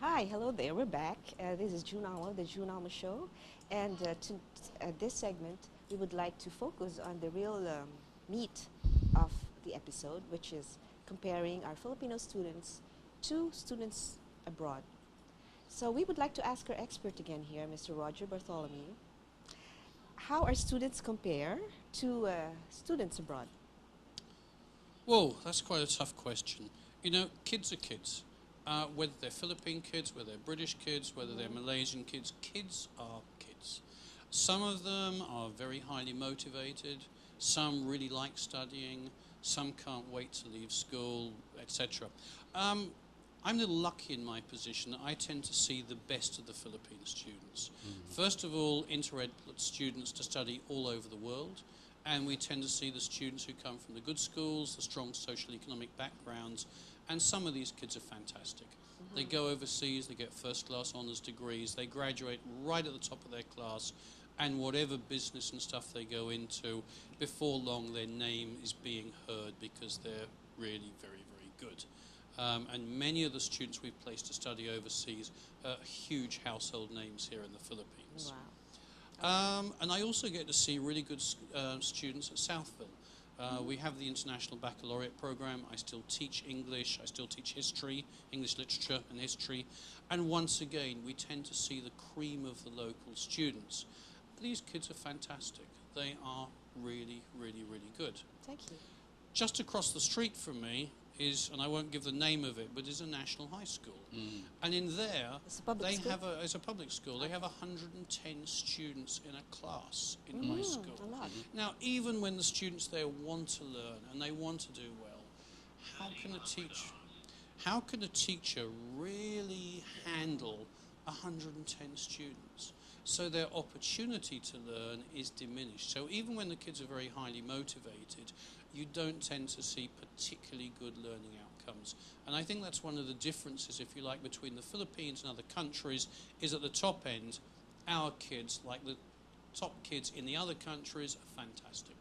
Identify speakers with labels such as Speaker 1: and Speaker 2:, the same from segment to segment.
Speaker 1: Hi, hello there. We're back. This is June Alma, the June Alma Show. And this segment, we would like to focus on the real meat of the episode, which is comparing our Filipino students to students abroad. So we would like to ask our expert again here, Mr. Roger Bartholomew, how our students compare to students abroad?
Speaker 2: Whoa, that's quite a tough question. You know, kids are kids. Whether they're Philippine kids, whether they're British kids, whether they're Malaysian kids, kids are kids. Some of them are very highly motivated, some really like studying, some can't wait to leave school, etc. I'm a little lucky in my position that I tend to see the best of the Philippine students. First of all, Inter-Ed puts students to study all over the world, and we tend to see the students who come from the good schools, the strong social economic backgrounds, and some of these kids are fantastic. They go overseas, they get first-class honours degrees, they graduate right at the top of their class, and whatever business and stuff they go into, before long their name is being heard because they're really very, very good. And many of the students we've placed to study overseas are huge household names here in the Philippines.
Speaker 1: Wow.
Speaker 2: And I also get to see really good students at Southville. We have the International Baccalaureate program. I still teach English. I still teach history, English literature and history. And once again, we tend to see the cream of the local students. These kids are fantastic. They are really, really, really good.
Speaker 1: Thank you.
Speaker 2: Just across the street from me is, and I won't give the name of it, but is a national high school. And in there,
Speaker 1: It's a public
Speaker 2: they
Speaker 1: school?
Speaker 2: have it's a public school. They have 110 students in a class in my school.
Speaker 1: A lot.
Speaker 2: Now, even when the students there want to learn and they want to do well, how can a teacher really handle 110 students? So their opportunity to learn is diminished. So even when the kids are very highly motivated, you don't tend to see particularly good learning outcomes. And I think that's one of the differences, if you like, between the Philippines and other countries, is at the top end, our kids, like the top kids in the other countries, are fantastic.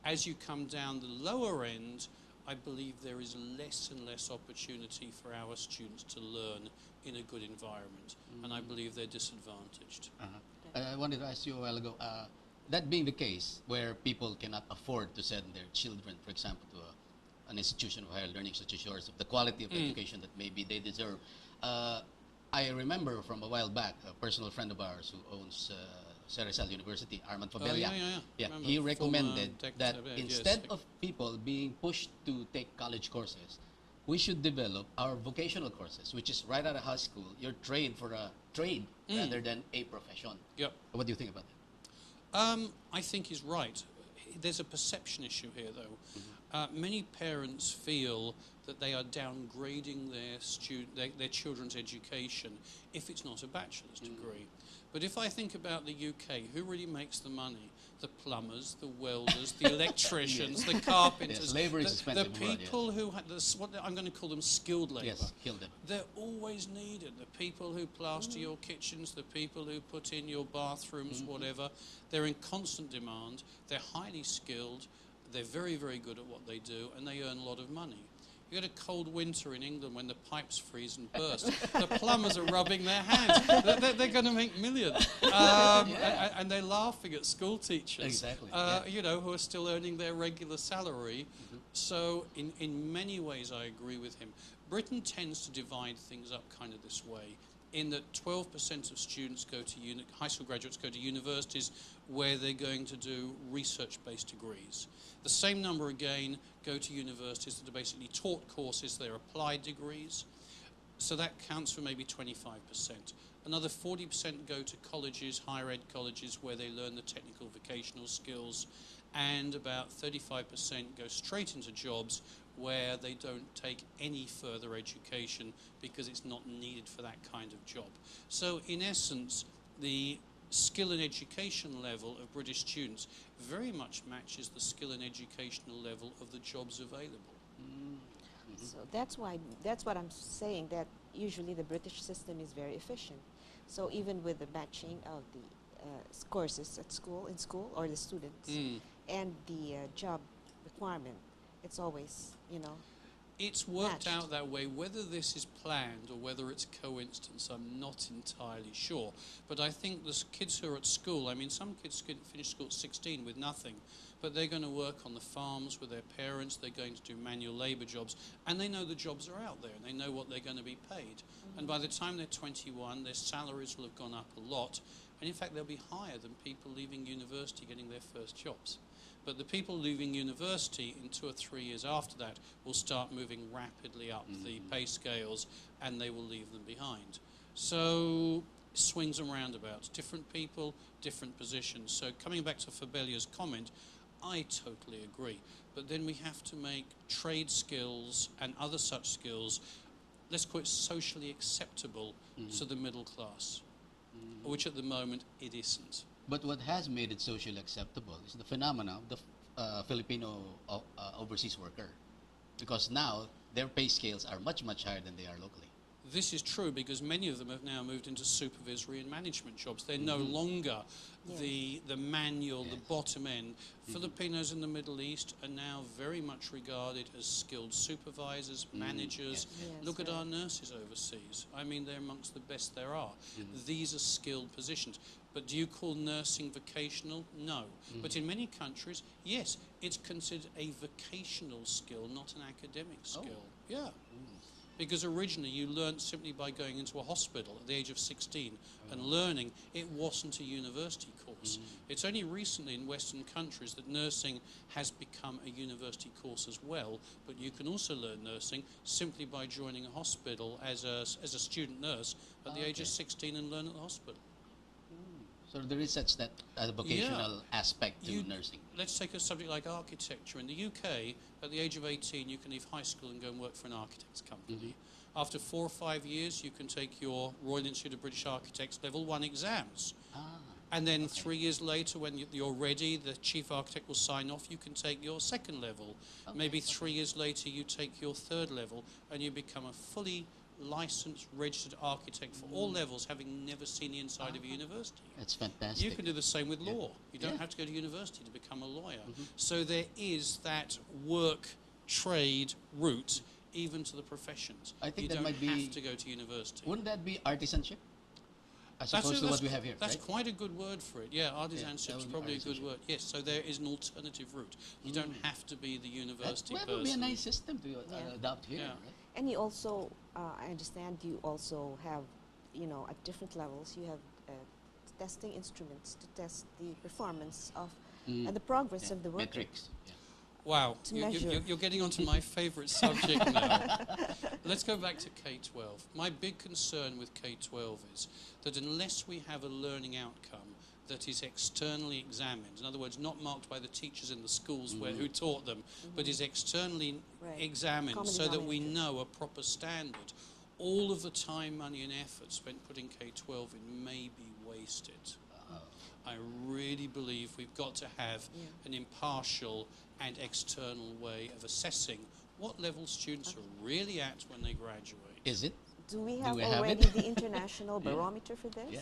Speaker 2: As you come down the lower end, I believe there is less and less opportunity for our students to learn in a good environment. And I believe they're disadvantaged.
Speaker 3: I wanted to ask you a while ago, that being the case, where people cannot afford to send their children, for example, to an institution of higher learning such as yours, of the quality of education that maybe they deserve. I remember from a while back, a personal friend of ours who owns Ceresal University, Armand Fabella.
Speaker 2: Remember,
Speaker 3: He recommended
Speaker 2: former
Speaker 3: that
Speaker 2: yes.
Speaker 3: instead of people being pushed to take college courses, we should develop our vocational courses, which is right out of high school. You're trained for a trade rather than a profession.
Speaker 2: Yep.
Speaker 3: What do you think about that?
Speaker 2: I think he's right. There's a perception issue here, though. Many parents feel that they are downgrading their children's education if it's not a bachelor's degree. But if I think about the UK, who really makes the money? The plumbers, the welders, the electricians, the carpenters,
Speaker 3: Yes, labor is
Speaker 2: the
Speaker 3: expensive abroad,
Speaker 2: people who have what I'm going to call them skilled labour.
Speaker 3: Yes, kill them.
Speaker 2: They're always needed. The people who plaster your kitchens, the people who put in your bathrooms, whatever, they're in constant demand. They're highly skilled. They're very, very good at what they do, and they earn a lot of money. You get a cold winter in England when the pipes freeze and burst. The plumbers are rubbing their hands. They're going to make millions. And they're laughing at school teachers,
Speaker 3: Exactly.
Speaker 2: you know, who are still earning their regular salary. So in many ways, I agree with him. Britain tends to divide things up kind of this way, in that 12% of students go to high school graduates go to universities where they're going to do research-based degrees. The same number again go to universities that are basically taught courses, they're applied degrees. So that counts for maybe 25%. Another 40% go to colleges, higher ed colleges, where they learn the technical vocational skills, and about 35% go straight into jobs where they don't take any further education because it's not needed for that kind of job. So in essence, the skill and education level of British students very much matches the skill and educational level of the jobs available.
Speaker 1: So that's what I'm saying, that usually the British system is very efficient. So even with the matching of the courses in school, or the students, and the job requirement, it's always, you know.
Speaker 2: It's worked
Speaker 1: matched.
Speaker 2: out that way. Whether this is planned or whether it's coincidence, I'm not entirely sure. But I think the kids who are at school, I mean, some kids can finish school at 16 with nothing, but they're going to work on the farms with their parents, they're going to do manual labour jobs, and they know the jobs are out there, and they know what they're going to be paid. And by the time they're 21, their salaries will have gone up a lot, and in fact they'll be higher than people leaving university getting their first jobs. But the people leaving university in 2 or 3 years after that will start moving rapidly up the pay scales, and they will leave them behind. So swings and roundabouts, different people, different positions. So coming back to Fabelia's comment, I totally agree. But then we have to make trade skills and other such skills, let's call it socially acceptable to the middle class, which at the moment it isn't.
Speaker 3: But what has made it socially acceptable is the phenomena of the Filipino overseas worker. Because now their pay scales are much, much higher than they are locally.
Speaker 2: This is true because many of them have now moved into supervisory and management jobs. They're no longer the manual, the bottom end. Filipinos in the Middle East are now very much regarded as skilled supervisors, managers.
Speaker 1: Yes,
Speaker 2: Look at
Speaker 1: right.
Speaker 2: our nurses overseas. I mean, they're amongst the best there are. These are skilled positions. But do you call nursing vocational? No. But in many countries, yes, it's considered a vocational skill, not an academic skill. Yeah. Because originally you learnt simply by going into a hospital at the age of 16 and learning. It wasn't a university course. It's only recently in Western countries that nursing has become a university course as well, but you can also learn nursing simply by joining a hospital as a student nurse at the age of 16 and learn at the hospital.
Speaker 3: So there is such that vocational aspect to nursing.
Speaker 2: Let's take a subject like architecture. In the UK, at the age of 18, you can leave high school and go and work for an architect's company. After 4 or 5 years, you can take your Royal Institute of British Architects Level 1 exams. And then 3 years later, when you're ready, the chief architect will sign off, you can take your second level. Maybe 3 years later, you take your third level, and you become a fully licensed, registered architect for all levels, having never seen the inside of a university.
Speaker 3: That's fantastic.
Speaker 2: You can do the same with law. You don't have to go to university to become a lawyer. So there is that work trade route even to the professions.
Speaker 3: I think
Speaker 2: you
Speaker 3: that
Speaker 2: don't
Speaker 3: might be-
Speaker 2: have to go to university.
Speaker 3: Wouldn't that be artisanship? As opposed to what we have here,
Speaker 2: That's
Speaker 3: right?
Speaker 2: quite a good word for it. Yeah, artisanship
Speaker 3: that
Speaker 2: is
Speaker 3: would be
Speaker 2: probably a good
Speaker 3: artisanship.
Speaker 2: word. Yes, so there is an alternative route. You don't have to be the university
Speaker 3: That
Speaker 2: person.
Speaker 3: would be a nice system to adopt here,
Speaker 2: Yeah.
Speaker 3: right?
Speaker 1: And you also, I understand you also have, at different levels, you have testing instruments to test the performance of and the progress of the worker.
Speaker 3: Metrics. Yeah.
Speaker 2: Wow,
Speaker 1: To measure.
Speaker 2: you're getting onto my favourite subject now. Let's go back to K-12. My big concern with K-12 is that unless we have a learning outcome that is externally examined, in other words, not marked by the teachers in the schools who taught them, but is externally
Speaker 1: Right.
Speaker 2: examined
Speaker 1: Common
Speaker 2: so that we
Speaker 1: denominator.
Speaker 2: know a proper standard, all of the time, money and effort spent putting K-12 in may be wasted. I really believe we've got to have an impartial and external way of assessing what level students are really at when they graduate.
Speaker 3: Is it?
Speaker 1: Do we have
Speaker 3: we have
Speaker 1: already
Speaker 3: it?
Speaker 1: the international barometer for this?
Speaker 3: Yeah.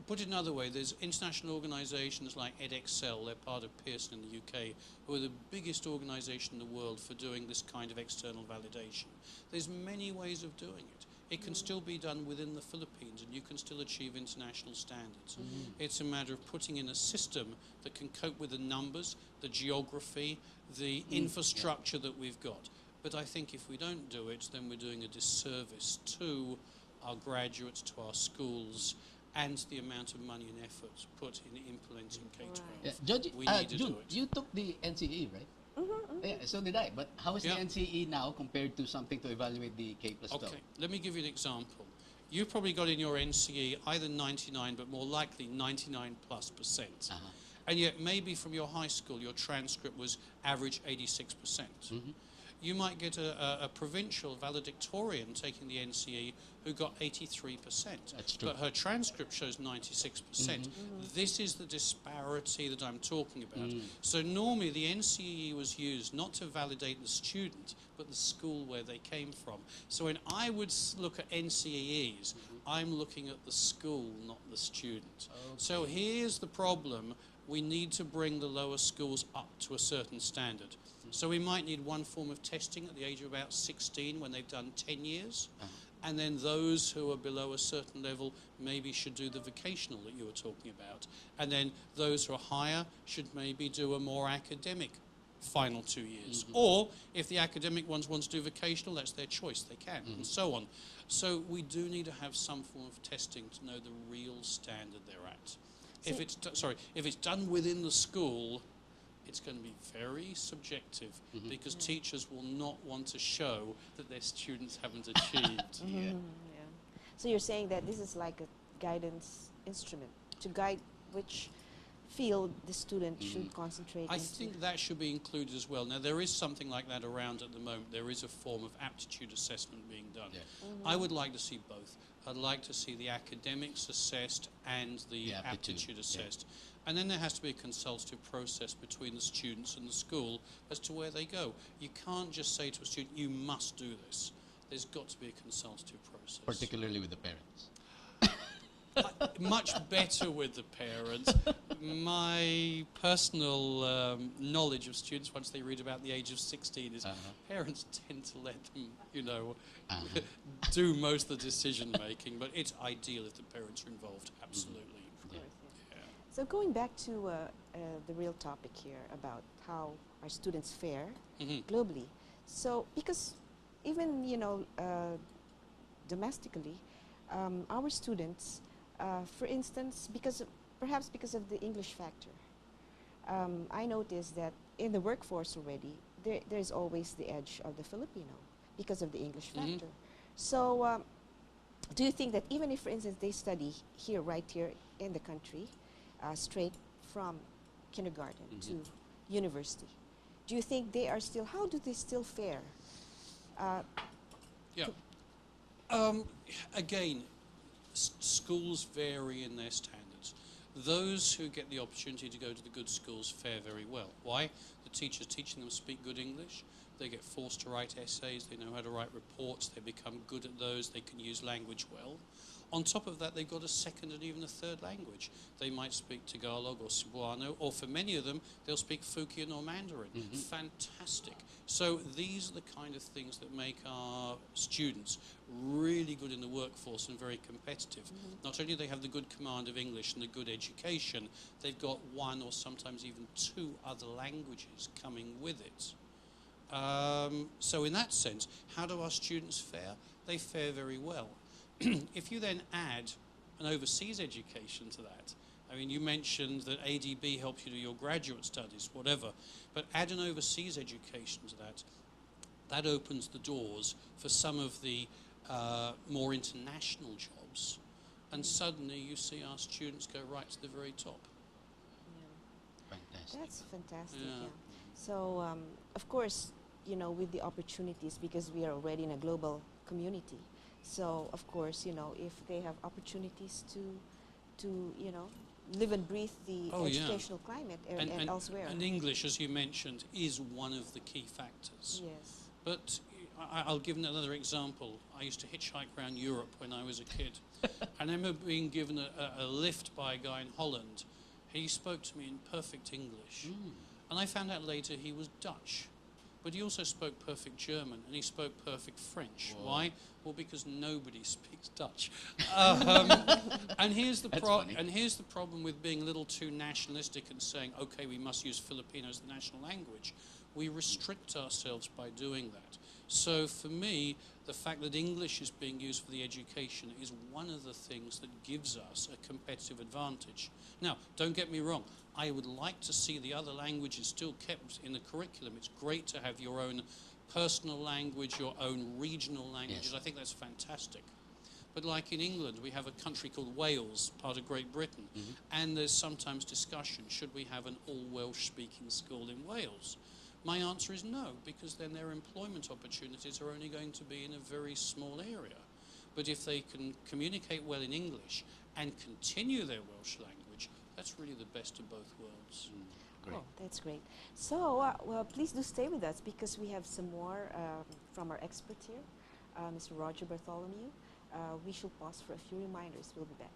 Speaker 2: Put it another way, there's international organisations like edXL, they're part of Pearson in the UK, who are the biggest organisation in the world for doing this kind of external validation. There's many ways of doing it. It can still be done within the Philippines and you can still achieve international standards. It's a matter of putting in a system that can cope with the numbers, the geography, the infrastructure that we've got. But I think if we don't do it, then we're doing a disservice to our graduates, to our schools, and the amount of money and effort put in implementing K-12.
Speaker 3: Yeah. Judge,
Speaker 2: We need to
Speaker 3: June,
Speaker 2: do it.
Speaker 3: you took the NCE, right? Yeah, so did I. But how is the
Speaker 2: Yeah.
Speaker 3: NCE now compared to something to evaluate the K+12?
Speaker 2: Okay, let me give you an example. You've probably got in your NCE either 99, but more likely 99+%. And yet maybe from your high school, your transcript was average 86%. You might get a provincial valedictorian taking the NCE who got 83%.
Speaker 3: That's true.
Speaker 2: But her transcript shows 96%. This is the disparity that I'm talking about. So normally the NCE was used not to validate the student, but the school where they came from. So when I would look at NCEs, I'm looking at the school, not the student. So here's the problem. We need to bring the lower schools up to a certain standard. So we might need one form of testing at the age of about 16 when they've done 10 years. And then those who are below a certain level maybe should do the vocational that you were talking about. And then those who are higher should maybe do a more academic final 2 years. Or if the academic ones want to do vocational, that's their choice, they can, and so on. So we do need to have some form of testing to know the real standard they're at. If it's done within the school, it's going to be very subjective because teachers will not want to show that their students haven't achieved.
Speaker 1: Yeah. So you're saying that this is like a guidance instrument to guide which field the student should concentrate
Speaker 2: I
Speaker 1: into.
Speaker 2: think that should be included as well. Now, there is something like that around at the moment. There is a form of aptitude assessment being done. I would like to see both. I'd like to see the academics assessed and the aptitude assessed. And then there has to be a consultative process between the students and the school as to where they go. You can't just say to a student, you must do this. There's got to be a consultative process.
Speaker 3: Particularly with the parents.
Speaker 2: Much better with the parents. My personal knowledge of students once they read about the age of 16 is parents tend to let them, do most of the decision making, but it's ideal if the parents are involved, absolutely.
Speaker 1: So going back to the real topic here about how our students fare globally. So because even, domestically, our students, for instance, perhaps because of the English factor, I noticed that in the workforce already, there's always the edge of the Filipino because of the English factor. So do you think that even if, for instance, they study here, right here in the country, straight from kindergarten to university, do you think they are still, how do they still fare?
Speaker 2: Again, schools vary in their standards. Those who get the opportunity to go to the good schools fare very well. Why? The teacher's teaching them to speak good English. They get forced to write essays. They know how to write reports. They become good at those. They can use language well. On top of that, they've got a second and even a third language. They might speak Tagalog or Cebuano, or for many of them, they'll speak Fukien or Mandarin. Fantastic. So these are the kind of things that make our students really good in the workforce and very competitive. Not only do they have the good command of English and the good education, they've got one or sometimes even two other languages coming with it. So in that sense, how do our students fare? They fare very well. If you then add an overseas education to that, I mean, you mentioned that ADB helps you do your graduate studies, whatever, but add an overseas education to that, that opens the doors for some of the more international jobs, and suddenly you see our students go right to the very top.
Speaker 3: Fantastic.
Speaker 1: That's fantastic, So, of course, with the opportunities, because we are already in a global community, so, of course, if they have opportunities to live and breathe the educational climate and elsewhere.
Speaker 2: And English, as you mentioned, is one of the key factors.
Speaker 1: Yes.
Speaker 2: But I'll give another example. I used to hitchhike around Europe when I was a kid. I remember being given a lift by a guy in Holland. He spoke to me in perfect English. And I found out later he was Dutch. But he also spoke perfect German, and he spoke perfect French.
Speaker 3: Whoa.
Speaker 2: Why? Well, because nobody speaks Dutch. And here's the problem with being a little too nationalistic and saying, okay, we must use Filipino as the national language. We restrict ourselves by doing that. So for me, the fact that English is being used for the education is one of the things that gives us a competitive advantage. Now, don't get me wrong. I would like to see the other languages still kept in the curriculum. It's great to have your own personal language, your own regional languages. I think that's fantastic. But like in England, we have a country called Wales, part of Great Britain, and there's sometimes discussion, should we have an all-Welsh-speaking school in Wales? My answer is no, because then their employment opportunities are only going to be in a very small area. But if they can communicate well in English and continue their Welsh language, that's really the best of both worlds.
Speaker 3: Great.
Speaker 1: Oh, that's great. So, well, please do stay with us because we have some more from our expert here, Mr. Roger Bartholomew. We shall pause for a few reminders. We'll be back.